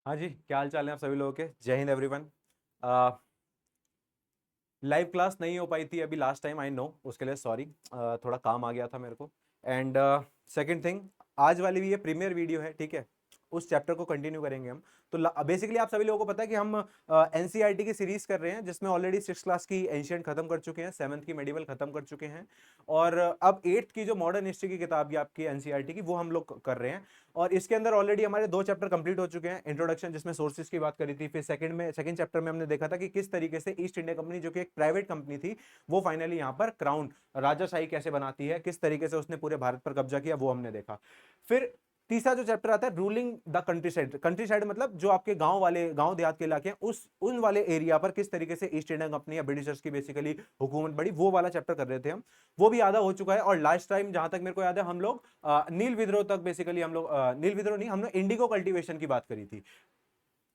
हाँ जी, क्या हाल चाल है आप सभी लोगों के। जय हिंद एवरीवन। लाइव क्लास नहीं हो पाई थी अभी लास्ट टाइम, आई नो, उसके लिए सॉरी। थोड़ा काम आ गया था मेरे को। एंड सेकंड थिंग, आज वाली भी ये प्रीमियर वीडियो है, ठीक है। उस चैप्टर को कंटिन्यू करेंगे हम। तो बेसिकली आप सभी लोगों को पता है कि हम एनसीईआरटी की सीरीज कर रहे हैं, जिसमें ऑलरेडी 6 क्लास की एंशियंट खत्म कर चुके हैं, 7th की मेडिवल खत्म कर चुके हैं, और अब 8th की जो मॉडर्न हिस्ट्री की किताब की आपकी एनसीईआरटी की, वो हम लोग कर रहे हैं। और इसके अंदर ऑलरेडी हमारे 2 चैप्टर कंप्लीट हो चुके हैं। इंट्रोडक्शन, जिसमें सोर्सेज की बात करी थी, फिर सेकंड चैप्टर में हमने देखा था कि किस तरीके से ईस्ट इंडिया कंपनी, जो कि एक प्राइवेट कंपनी थी, वो फाइनली यहाँ पर क्राउन, राजाशाही कैसे बनाती है, किस तरीके से उसने पूरे भारत पर कब्जा किया, वो हमने देखा। फिर तीसरा जो चैप्टर आता है, ruling the country side. Country side मतलब जो आपके गांव वाले, गांव देहात के इलाके हैं, उन वाले एरिया पर किस तरीके से ईस्ट इंडिया कंपनी या ब्रिटिशर्स की बेसिकली हुकूमत बड़ी, वो वाला चैप्टर कर रहे थे हम। वो भी आधा हो चुका है। और लास्ट टाइम जहां तक मेरे को याद है, हम लोग नील विद्रोह तक बेसिकली, हम लोग नील विद्रोह नहीं, हमने इंडिगो कल्टीवेशन की बात करी थी।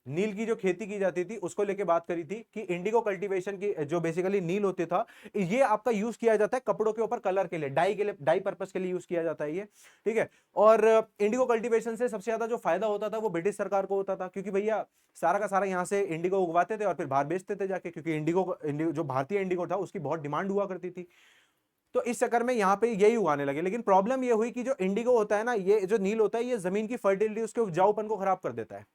नील की जो खेती की जाती थी उसको लेके बात करी थी कि इंडिगो कल्टीवेशन की, जो बेसिकली नील होते था, ये आपका यूज किया जाता है कपड़ों के ऊपर कलर के लिए, डाई के लिए, डाई पर्पस के लिए यूज किया जाता है ये, ठीक है। और इंडिगो कल्टीवेशन से सबसे ज्यादा जो फायदा होता था वो ब्रिटिश सरकार को होता था, क्योंकि भैया सारा का सारा यहाँ से इंडिगो उगवाते थे और फिर बाहर बेचते थे जाके, क्योंकि इंडिगो जो भारतीय इंडिगो था उसकी बहुत डिमांड हुआ करती थी। तो इस चक्कर में यहाँ पे यही उगाने लगे। लेकिन प्रॉब्लम ये हुई कि जो इंडिगो होता है ना, ये जो नील होता है, ये जमीन की फर्टिलिटी, उसके उपजाऊपन को खराब कर देता है।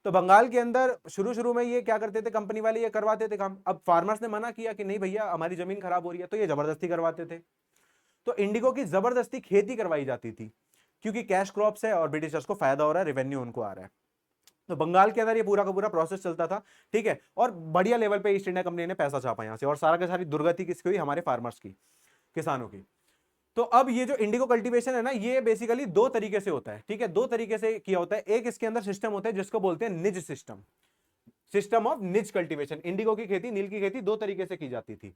तो बंगाल के अंदर शुरू शुरू में ये क्या करते थे, कंपनी वाले ये करवाते थे काम। अब फार्मर्स ने मना किया कि नहीं भैया, हमारी जमीन खराब हो रही है, तो ये जबरदस्ती करवाते थे। तो इंडिगो की जबरदस्ती खेती करवाई जाती थी, क्योंकि कैश क्रॉप्स है और ब्रिटिशर्स को फायदा हो रहा है, रेवेन्यू उनको आ रहा है। तो बंगाल के अंदर ये पूरा का पूरा प्रोसेस चलता था, ठीक है। और बढ़िया लेवल पे ईस्ट इंडिया कंपनी ने पैसा छापा यहां से, और सारा की सारी दुर्गति किसकी हुई, हमारे फार्मर्स की, किसानों की। तो अब ये जो इंडिगो कल्टीवेशन है ना, ये बेसिकली 2 तरीके से होता है, ठीक है। 2 तरीके से किया होता है। एक इसके अंदर सिस्टम होता है जिसको बोलते हैं निज system, system of nij cultivation. Indigo की खेती, नील की खेती 2 तरीके से की जाती थी।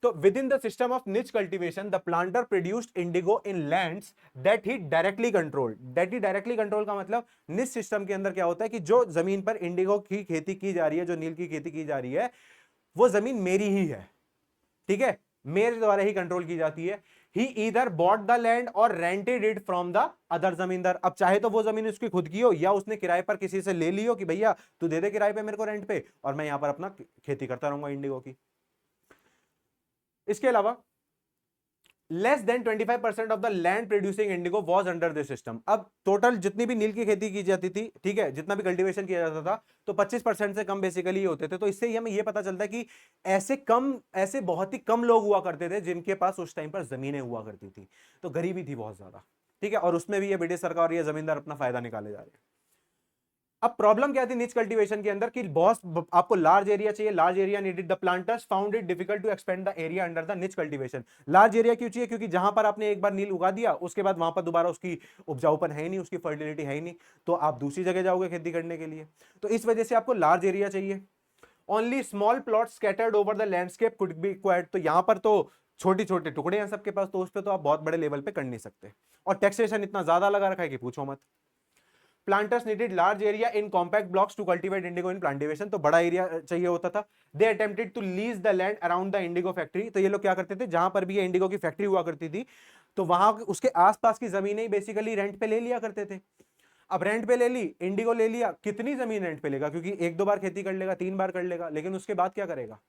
तो with in the system of nij cultivation, the planter produced indigo in lands that he directly controlled. That he directly control का मतलब, निच सिस्टम के अंदर क्या होता है कि जो जमीन पर इंडिगो की खेती की जा रही है, जो नील की खेती की जा रही है, वो जमीन मेरी ही है, ठीक है, मेरे द्वारा ही कंट्रोल की जाती है। ही ईदर बॉट द लैंड और rented it from the other जमींदार। अब चाहे तो वो जमीन उसकी खुद की हो, या उसने किराए पर किसी से ले ली हो कि भैया तू दे दे किराए पे मेरे को, रेंट पे, और मैं यहां पर अपना खेती करता रहूंगा इंडिगो की। इसके अलावा less than 25% of the land producing Indigo was under this system. अब टोटल जितनी भी नील की खेती की जाती थी, ठीक है, जितना भी कल्टीवेशन किया जाता था, तो 25% से कम बेसिकली होते थे। तो इससे ही हमें यह पता चलता है कि ऐसे बहुत ही कम लोग हुआ करते थे जिनके पास उस टाइम पर जमीनें हुआ करती थी। तो गरीबी थी बहुत ज्यादा, ठीक है। और उसमें भी ये ब्रिटिश सरकार और ये जमींदार अपना फायदा निकाले जा रहे हैं। अब प्रॉब्लम क्या थी निच कल्टीवेशन के अंदर, कि बॉस, आपको लार्ज एरिया चाहिए, large area needed, the planters found it difficult to expand the area under the niche cultivation. Large area क्यों चाहिए, क्योंकि जहां पर आपने एक बार नील उगा दिया, उसके बाद वहां पर दोबारा उसकी उपजाऊपन है ही नहीं, उसकी फर्टिलिटी है ही नहीं, तो आप दूसरी जगह जाओगे खेती करने के लिए। तो इस वजह से आपको लार्ज एरिया चाहिए। Only small plot scattered over the landscape could be acquired. तो यहां पर तो छोटे छोटे टुकड़े हैं सबके पास, तो उस पर तो आप बहुत बड़े लेवल पे कर नहीं सकते। और टैक्सेशन इतना ज्यादा लगा रखा है कि पूछो मत। Planters needed large area in compact blocks to cultivate indigo in plantation. तो बड़ा एरिया चाहिए होता था। They attempted to lease the land around the indigo factory. तो ये लोग क्या करते थे, जहां पर भी ये इंडिगो की फैक्ट्री हुआ करती थी, तो वहां उसके आसपास की जमीनें बेसिकली रेंट पे ले लिया करते थे। अब रेंट पे ले ली, इंडिगो ले लिया, कितनी जमीन रेंट पे लेगा, क्योंकि 1-2 बार खेती कर लेगा, 3 बार कर लेगा, लेकिन उसके बाद क्या करेगा,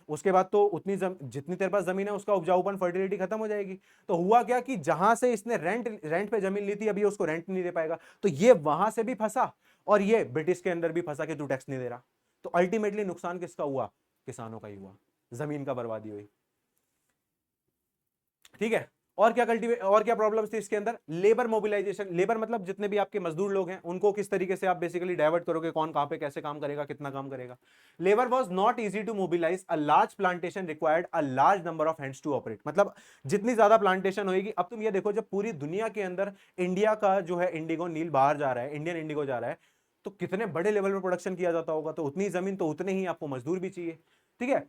उसके बाद तो जितनी तेरे पास जमीन है उसका उपजाऊपन, फर्टिलिटी खत्म हो जाएगी। तो हुआ क्या कि जहां से इसने रेंट पे जमीन ली थी, अभी उसको रेंट नहीं दे पाएगा, तो ये वहां से भी फंसा, और ये ब्रिटिश के अंदर भी फंसा कि तू टैक्स नहीं दे रहा। तो अल्टीमेटली नुकसान किसका हुआ, किसानों का ही हुआ, जमीन का बर्बादी हुई, ठीक है। और क्या प्रॉब्लम्स थी इसके अंदर, लेबर मोबिलाइजेशन। लेबर मतलब जितने भी आपके मजदूर लोग हैं, उनको किस तरीके से आप बेसिकली डाइवर्ट करोगे, कौन कहां पे कैसे काम करेगा, कितना काम करेगा। Labour was not easy to mobilise, a large plantation required a large number of hands to operate. मतलब जितनी ज्यादा प्लांटेशन होगी, अब तुम ये देखो, जब पूरी दुनिया के अंदर इंडिया का जो है इंडिगो नील बाहर जा रहा है, इंडियन इंडिगो जा रहा है, तो कितने बड़े लेवल पर प्रोडक्शन किया जाता होगा। तो उतनी जमीन, तो उतने ही आपको मजदूर भी चाहिए, ठीक है,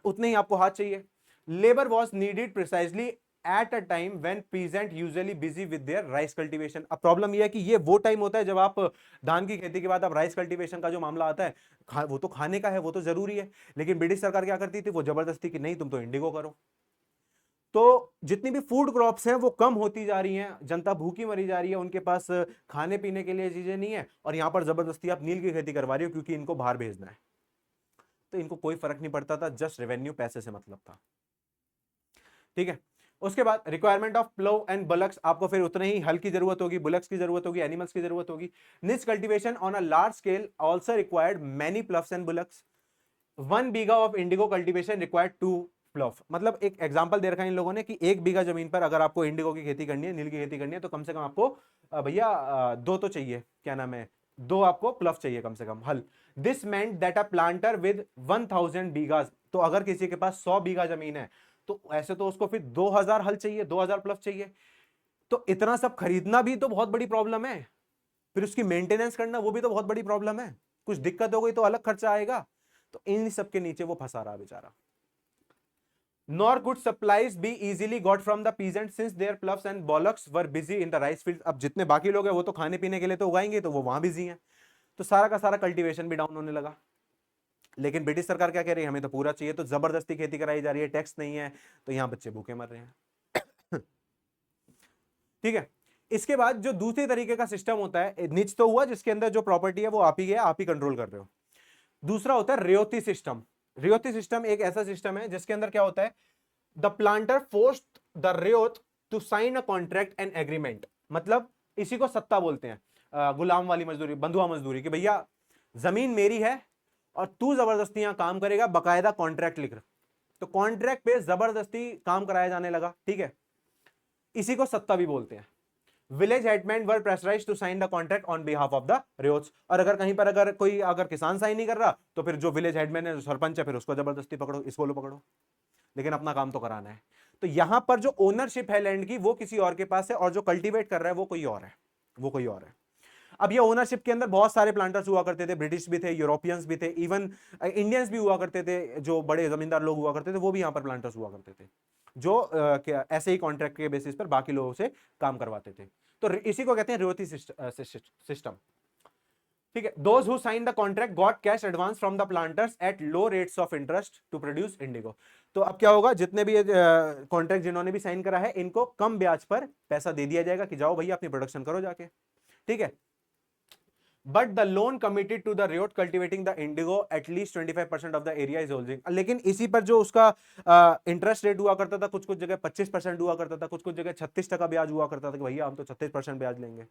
उतने ही आपको हाथ चाहिए। Labour was needed precisely at a time when peasant usually busy with their rice cultivation. अब प्रॉब्लम यह है कि ये वो टाइम होता है जब आप धान की खेती के बाद अब राइस कल्टीवेशन का जो मामला आता है, वो तो खाने का है, वो तो जरूरी है, लेकिन ब्रिटिश सरकार क्या करती थी, वो जबरदस्ती की नहीं, तुम तो इंडिगो करो। तो जितनी भी फूड क्रॉप्स हैं वो कम होती जा रही हैं, जनता भूखी मरी जा रही है, उनके पास खाने पीने के लिए चीजें नहीं है, और यहां पर जबरदस्ती आप नील की खेती करवा रही हो क्योंकि इनको बाहर भेजना है। तो इनको कोई फर्क नहीं पड़ता था, जस्ट रेवेन्यू, पैसे से मतलब था। ठीक है, उसके बाद requirement of plough and bullocks, आपको फिर उतने ही हल की जरूरत होगी, बुलक्स की जरूरत होगी, एनिमल्स की जरूरत होगी। Nij cultivation on a large scale also required many ploughs and bullocks. 1 bigha of indigo cultivation required 2 plough. मतलब एक एग्जांपल दे रखा है इन लोगों ने कि 1 बीघा जमीन पर अगर आपको इंडिगो की खेती करनी है, नील की खेती करनी है, तो कम से कम आपको भैया 2 तो चाहिए, क्या नाम है, 2 आपको प्लफ चाहिए कम से कम, हल। This meant that a planter with 1000 बीघास, तो अगर किसी के पास 100 बीघा जमीन है तो ऐसे तो उसको फिर 2000 हल चाहिए, 2000 प्लफ चाहिए। तो इतना सब खरीदना भी तो बहुत बड़ी प्रॉब्लम है, फिर उसकी मेंटेनेंस करना वो भी तो बहुत बड़ी प्रॉब्लम है, कुछ दिक्कत हो गई तो अलग खर्चा आएगा। तो इन सब के नीचे वो फंसा रहा बेचारा। Nor could supplies be easily got from the peasants since their ploughs and bullocks were busy in the rice fields। अब जितने बाकी लोग हैं वो तो खाने पीने के लिए तो उगाएंगे, तो वो वहां बिजी हैं, तो सारा का सारा कल्टीवेशन भी डाउन होने लगा। लेकिन ब्रिटिश सरकार क्या कह रही है, हमें तो पूरा चाहिए, तो जबरदस्ती खेती कराई जा रही है, टैक्स नहीं है, तो यहां बच्चे भूखे मर रहे हैं। ठीक है, इसके बाद जो दूसरी तरीके का सिस्टम होता है, निच तो हुआ जिसके अंदर जो प्रॉपर्टी है वो आप ही है, आप ही कंट्रोल कर रहे हो। दूसरा होता है रियोती सिस्टम। रियोती सिस्टम एक ऐसा सिस्टम है जिसके अंदर क्या होता है, the planter forced the ryot to sign a contract and agreement. मतलब इसी को सत्ता बोलते हैं, गुलाम वाली मजदूरी, बंधुआ मजदूरी, कि भैया जमीन मेरी है और तू जबरदस्ती यहां काम करेगा, बकायदा कॉन्ट्रैक्ट लिख रहा। तो कॉन्ट्रैक्ट पे जबरदस्ती काम कराया जाने लगा। ठीक है, इसी को सत्ता भी बोलते हैं। Village headman were pressurised to sign the contract on behalf of the ryots. और अगर कहीं पर अगर कोई अगर किसान साइन नहीं कर रहा तो फिर जो विलेज हेडमैन है, जो सरपंच है, फिर उसको जबरदस्ती पकड़ो, इसको लो पकड़ो, लेकिन अपना काम तो कराना है। तो यहां पर जो ओनरशिप है लैंड की वो किसी और के पास है, और जो कल्टीवेट कर रहा है वो कोई और है, वो कोई और है। अब ये ओनरशिप के अंदर बहुत सारे प्लांटर्स हुआ करते थे, ब्रिटिश भी थे, यूरोपियंस भी थे, इवन इंडियंस भी हुआ करते थे, जो बड़े जमींदार लोग हुआ करते थे वो भी यहां पर प्लांटर्स हुआ करते थे, जो ऐसे ही कॉन्ट्रैक्ट के बेसिस पर बाकी लोगों से काम करवाते थे। तो इसी को कहते हैं रियोती सिस्टम। ठीक है, those who sign the contract got cash advance from the planters at low rates of interest to produce indigo. तो अब क्या होगा, जितने भी कॉन्ट्रैक्ट जिन्होंने भी साइन करा है इनको कम ब्याज पर पैसा दे दिया जाएगा कि जाओ भैया अपनी प्रोडक्शन करो जाके। ठीक है, but the loan committed to the ryot cultivating the indigo at least 25% of the area is holding. लेकिन इसी पर जो उसका इंटरेस्ट रेट हुआ करता था, कुछ कुछ जगह 25% हुआ करता था, कुछ कुछ जगह 36% ब्याज हुआ करता था कि भैया हम तो 36% ब्याज लेंगे।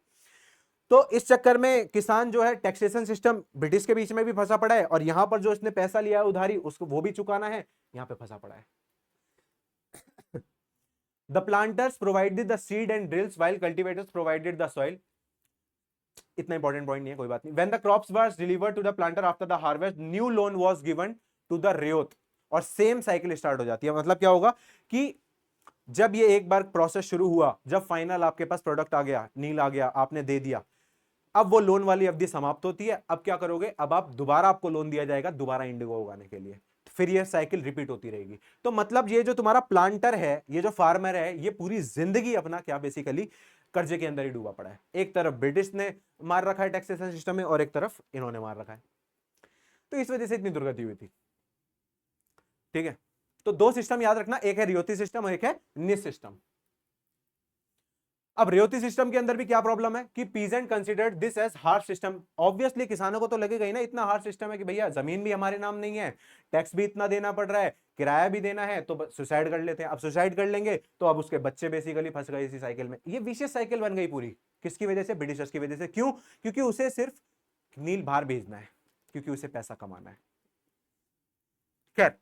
तो इस चक्कर में किसान जो है, टैक्सेशन सिस्टम ब्रिटिश के बीच में भी फंसा पड़ा है, और यहां पर जो इसने पैसा लिया है उधारी उसको वो भी चुकाना है, यहां पे फंसा पड़ा है। The planters provided the seed and drills while cultivators provided the soil. इतना इंपॉर्टेंट पॉइंट नहीं है, कोई बात नहीं। When the crops was delivered to the planter after the harvest, new loan was given to the ryot, और same cycle start हो जाती है। मतलब क्या होगा कि जब ये एक बार प्रोसेस शुरू हुआ, जब फाइनल आपके पास प्रोडक्ट आ गया, नील आ गया, आपने दे दिया, अब वो लोन वाली अवधि समाप्त होती है। अब क्या करोगे, अब आप दोबारा, आपको लोन दिया जाएगा दोबारा इंडिगो उगाने के लिए, फिर ये साइकिल रिपीट होती रहेगी। तो मतलब ये जो तुम्हारा प्लांटर है, ये जो फार्मर है, ये पूरी जिंदगी अपना क्या बेसिकली कर्जे के अंदर ही डूबा पड़ा है। एक तरफ ब्रिटिश ने मार रखा है टैक्सेशन सिस्टम में, और एक तरफ इन्होंने मार रखा है। तो इस वजह से इतनी दुर्गति हुई थी। ठीक है, तो 2 सिस्टम याद रखना, एक है रियोती सिस्टम और एक है निस सिस्टम। अब रियोती सिस्टम के अंदर भी क्या प्रॉब्लम है कि peasant considered this as harsh system. Obviously किसानों को तो लगेगा ही ना, इतना हार्श सिस्टम है कि भैया जमीन भी हमारे नाम नहीं है, टैक्स भी इतना देना पड़ रहा है, किराया भी देना है, तो सुसाइड कर लेते हैं। अब सुसाइड कर लेंगे तो अब उसके बच्चे बेसिकली फंस गए इसी साइकिल में। ये विशेष साइकिल बन गई पूरी, किसकी वजह से, ब्रिटिशर्स की वजह से। क्यों? क्योंकि उसे सिर्फ नील बाहर भेजना है, क्योंकि उसे पैसा कमाना है। खैर,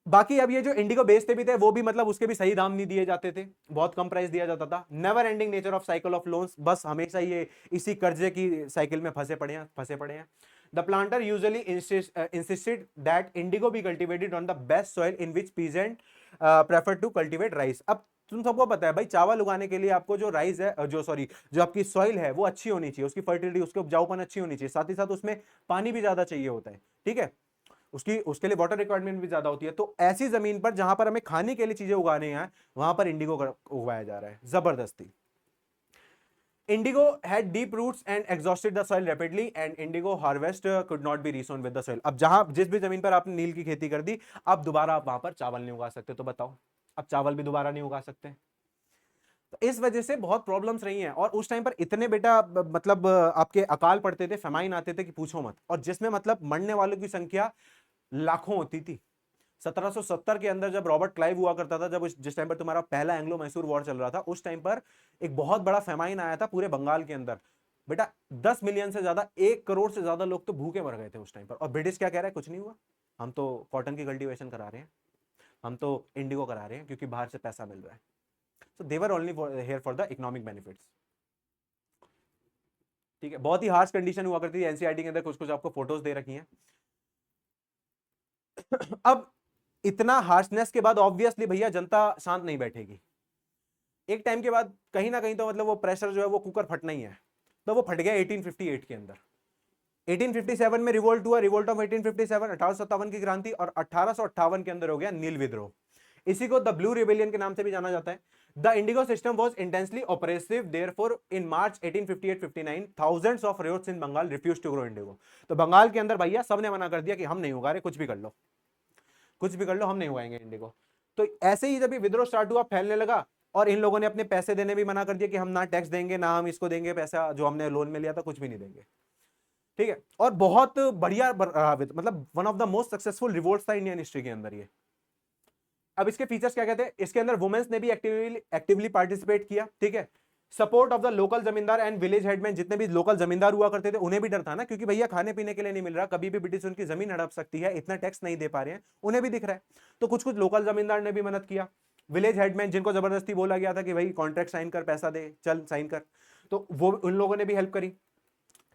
बाकी अब ये जो इंडिगो बेचते भी थे वो भी मतलब उसके भी सही दाम नहीं दिए जाते थे, बहुत कम प्राइस दिया जाता था। Never ending nature of cycle of loans, बस हमेशा ये इसी कर्जे की साइकिल में फंसे पड़े हैं। The planter usually insisted that indigo be cultivated on the best soil in which peasant prefer to cultivate rice. अब तुम सबको पता है भाई, चावल उगाने के लिए आपको जो राइस है, जो आपकी सॉइल है वो अच्छी होनी चाहिए, उसकी फर्टिलिटी, उसकी उपजाऊपन अच्छी होनी चाहिए, साथ ही साथ उसमें पानी भी ज्यादा चाहिए होता है। ठीक है, उसके लिए वाटर रिक्वायरमेंट भी ज्यादा होती है। तो ऐसी जमीन पर जहां पर हमें खाने के लिए चीजें उगाने हैं, वहां पर इंडिगो उगाया जा रहा है जबरदस्ती। Indigo had deep roots and exhausted the soil rapidly and indigo harvest could not be resown with the soil। अब जिस भी जमीन पर आपने नील की खेती कर दी, अब दोबारा आप वहां पर चावल नहीं उगा सकते। तो बताओ अब चावल भी दोबारा नहीं उगा सकते। तो इस वजह से बहुत प्रॉब्लम्स रही हैं। और उस टाइम पर इतने बेटा मतलब आपके अकाल पड़ते थे, फेमाइन आते थे कि पूछो मत, और जिसमें मतलब मरने वालों की संख्या लाखों होती थी। 1770 के अंदर जब रॉबर्ट क्लाइव हुआ करता था, जब जिस टाइम पर तुम्हारा पहला एंग्लो मैसूर वॉर चल रहा था, उस टाइम पर एक बहुत बड़ा फेमाइन आया था पूरे बंगाल के अंदर। बेटा 10 मिलियन से ज्यादा, 1 करोड़ से ज्यादा लोग तो भूखे मर गए थे उस टाइम पर। और ब्रिटिश क्या कह रहा है, कुछ नहीं हुआ, हम तो कॉटन की कल्टीवेशन करा रहे हैं, हम तो इंडिगो करा रहे हैं क्योंकि बाहर से पैसा मिल रहा है। So they were only here for the economic benefits. ठीक है, बहुत ही हार्श कंडीशन हुआ करती थी। एनसीईआरटी के अंदर कुछ कुछ आपको फोटोज दे रखी हैं। अब इतना हार्शनेस के बाद ऑब्वियसली भैया जनता शांत नहीं बैठेगी। एक टाइम के बाद कहीं ना कहीं तो मतलब वो प्रेशर जो है वो कुकर फटना ही है। तो वो फट गया 1858 के अंदर। 1857 में रिवोल्ट हुआ, रिवोल्ट ऑफ 1857, 1857 की क्रांति, और 1858 के अंदर हो गया नील विद्रोह। इसी को द ब्लू रिबेलियन के नाम से भी जाना जाता है। The indigo system was intensely oppressive, therefore in March 1858-59 thousands of ryots in Bengal refuse to grow indigo. तो बंगाल के अंदर भैया सबने मना कर दिया कि हम नहीं उगा रहे, कुछ भी कर लो, कुछ भी कर लो, हम नहीं उगाएंगे इंडिगो। तो ऐसे ही जब ये विद्रोह स्टार्ट हुआ, फैलने लगा, और इन लोगों ने अपने पैसे देने भी मना कर दिया कि हम ना टैक्स देंगे, ना हम इसको देंगे पैसा जो हमने लोन में लिया था, कुछ भी नहीं देंगे। ठीक है, और बहुत बढ़िया मतलब one of the most successful revolts था इंडियन हिस्ट्री के अंदर ये। अब इसके फीचर्स क्या कहते हैं, इसके अंदर वुमेन्स ने भी एक्टिवली पार्टिसिपेट किया। ठीक है, सपोर्ट ऑफ द लोकल जमींदार एंड विलेज हेडमैन, जितने भी लोकल जमींदार हुआ करते थे उन्हें भी डर था ना, क्योंकि भैया खाने पीने के लिए नहीं मिल रहा, कभी भी ब्रिटिश उनकी जमीन हड़प सकती है, इतना टैक्स नहीं दे पा रहे हैं, उन्हें भी दिख रहा है। तो कुछ कुछ लोकल जमींदार ने भी मदद किया। विलेज हेडमैन जिनको जबरदस्ती बोला गया था कि भाई कॉन्ट्रैक्ट साइन कर, पैसा दे, चल साइन कर, तो वो उन लोगों ने भी हेल्प करी।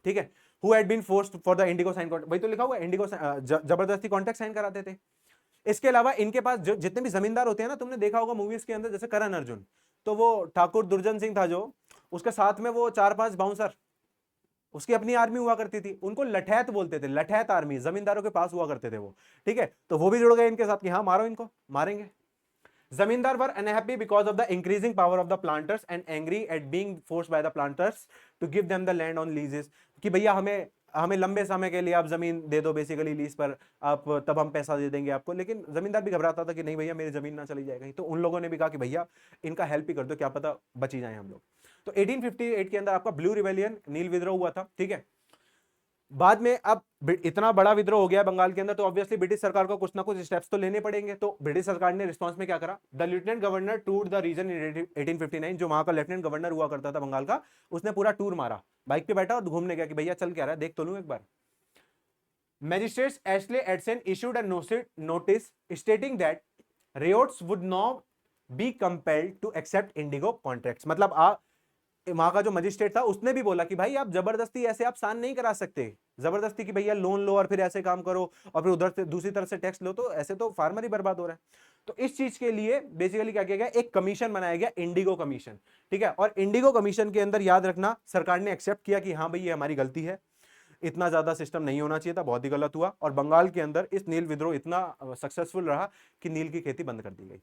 ठीक है, who had been forced for the indigo sign contract, वही तो लिखा हुआ है, इंडिगो जबरदस्ती कॉन्ट्रैक्ट साइन कराते थे। इसके अलावा इनके पास जो जितने भी जमींदार होते हैं ना, तुमने देखा होगा मूवीज के अंदर, जैसे करण अर्जुन, तो वो ठाकुर दुर्जन सिंह था जो, उसके साथ में वो 4-5 बाउंसर, उसकी अपनी आर्मी हुआ करती थी, उनको लठैत बोलते थे, लठैत आर्मी, जमींदारों के पास हुआ करते थे वो। ठीक है, तो वो भी जुड़ गए इनके साथ कि हाँ मारो इनको, मारेंगे। Zamindar were unhappy because of the increasing power of the planters and angry at being forced by the planters to give them the land on leases, कि भैया हमें हमें लंबे समय के लिए आप जमीन दे दो बेसिकली लीज पर, आप तब हम पैसा दे देंगे आपको। लेकिन जमींदार भी घबराता था कि नहीं भैया मेरी जमीन ना चली जाएगी। तो उन लोगों ने भी कहा कि भैया इनका हेल्प ही कर दो, क्या पता बची जाए हम लोग। तो 1858 के अंदर आपका ब्लू रिवेलियन, नील विद्रोह हुआ था। ठीक है, बाद में अब इतना बड़ा विद्रोह हो गया बंगाल के अंदर, तो ऑब्वियसली ब्रिटिश सरकार को कुछ ना कुछ स्टेप्स तो लेने पड़ेंगे। तो ब्रिटिश सरकार ने रिस्पांस में क्या करा, the lieutenant governor tour the region in 1859, जो वहां का लेफ्टिनेंट गवर्नर हुआ करता था बंगाल का, उसने पूरा टूर मारा, बाइक पे बैठा और घूमने गया कि भैया चल क्या रहा है, देख तो लूं एक बार। Magistrates Ashley Eden issued a notice stating that ryots would now be compelled to accept indigo contracts. मतलब वहां का जो मजिस्ट्रेट था उसने भी बोला कि भाई आप जबरदस्ती ऐसे आप साइन नहीं करा सकते, जबरदस्ती कि भैया लोन लो और फिर ऐसे काम करो और फिर उधर से दूसरी तरफ से टैक्स लो, तो ऐसे तो फार्मर ही बर्बाद हो रहा है। तो इस चीज के लिए बेसिकली क्या किया गया, एक कमीशन बनाया गया, इंडिगो कमीशन। ठीक है, और इंडिगो कमीशन के अंदर याद रखना सरकार ने एक्सेप्ट किया कि हाँ भाई ये हमारी गलती है, इतना ज्यादा सिस्टम नहीं होना चाहिए था, बहुत ही गलत हुआ। और बंगाल के अंदर इस नील विद्रोह इतना सक्सेसफुल रहा कि नील की खेती बंद कर दी गई,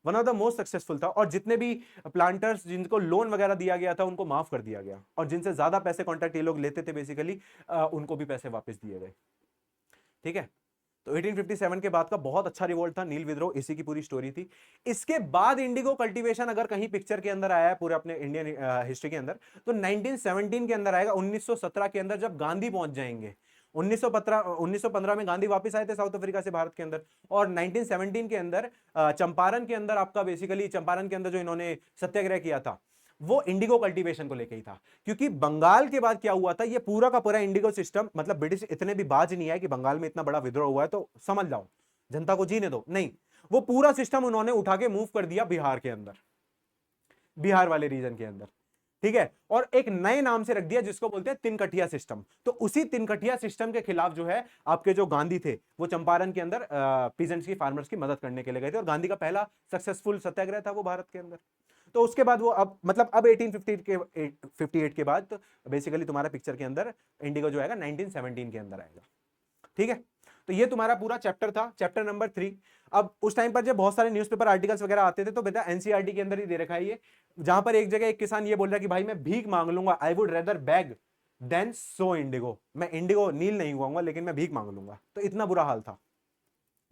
one of the most successful था। और जितने भी प्लांटर्स जिनको लोन वगैरह दिया गया था उनको माफ कर दिया गया, और जिनसे ज्यादा पैसे कॉन्ट्रैक्ट ये लोग लेते थे बेसिकली उनको भी पैसे वापस दिए गए। ठीक है, तो 1857 के बाद का बहुत अच्छा रिवोल्ट था, नील विद्रोह, इसी की पूरी स्टोरी थी। इसके बाद इंडिगो कल्टीवेशन अगर कहीं पिक्चर के अंदर आया है पूरे अपने इंडियन हिस्ट्री के अंदर, तो 1917 के अंदर आएगा, 1917 के अंदर जब गांधी पहुंच जाएंगे। 1915 में गांधी वापस आए थे साउथ अफ्रीका से भारत के अंदर, और 1917 के अंदर चंपारण के अंदर आपका बेसिकली, चंपारण के अंदर जो इन्होंने सत्याग्रह किया था वो इंडिगो कल्टीवेशन को लेके ही था। क्योंकि बंगाल के बाद क्या हुआ था, ये पूरा का पूरा इंडिगो सिस्टम, मतलब ब्रिटिश इतने भी बाज नहीं है कि बंगाल में इतना बड़ा विद्रोह हुआ है तो समझ जाओ जनता को जीने दो, नहीं, वो पूरा सिस्टम उन्होंने उठा के मूव कर दिया बिहार के अंदर, बिहार वाले रीजन के अंदर। ठीक है, और एक नए नाम से रख दिया जिसको बोलते हैं तिनकठिया सिस्टम। तो उसी तिनकठिया सिस्टम के खिलाफ जो है आपके जो गांधी थे वो चंपारण के अंदर पीजेंट्स की, फार्मर्स की मदद करने के लिए गए थे, और गांधी का पहला सक्सेसफुल सत्याग्रह था वो भारत के अंदर। तो उसके बाद वो अब मतलब अब 1858 के बाद बेसिकली तुम्हारा पिक्चर के अंदर इंडिगो जो आएगा 1917 के अंदर आएगा। ठीक है, तो ये तुम्हारा पूरा चैप्टर था, चैप्टर नंबर 3। अब उस टाइम पर जब बहुत सारे न्यूज़पेपर आर्टिकल्स वगैरह आते थे तो बेटा एनसीईआरटी के अंदर ही दे रखा है ये, जहां पर एक जगह एक किसान ये बोल रहा है कि भाई मैं भीख मांग लूंगा, I would rather beg than sow indigo, मैं इंडिगो नील नहीं उगाऊंगा लेकिन मैं भीख मांग लूंगा। तो इतना बुरा हाल था,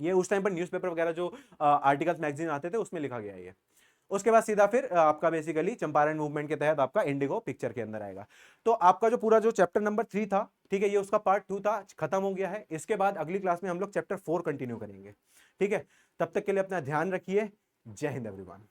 ये उस टाइम पर न्यूज़पेपर वगैरह जो आर्टिकल्स मैगजीन आते थे उसमें लिखा गया है ये। उसके बाद सीधा फिर आपका बेसिकली चंपारण मूवमेंट के तहत आपका इंडिगो पिक्चर के अंदर आएगा। तो आपका जो पूरा जो चैप्टर नंबर 3 था, ठीक है, ये उसका पार्ट 2 था, खत्म हो गया है। इसके बाद अगली क्लास में हम लोग चैप्टर 4 कंटिन्यू करेंगे, ठीक है। तब तक के लिए अपना ध्यान रखिए। जय हिंद एवरीवन।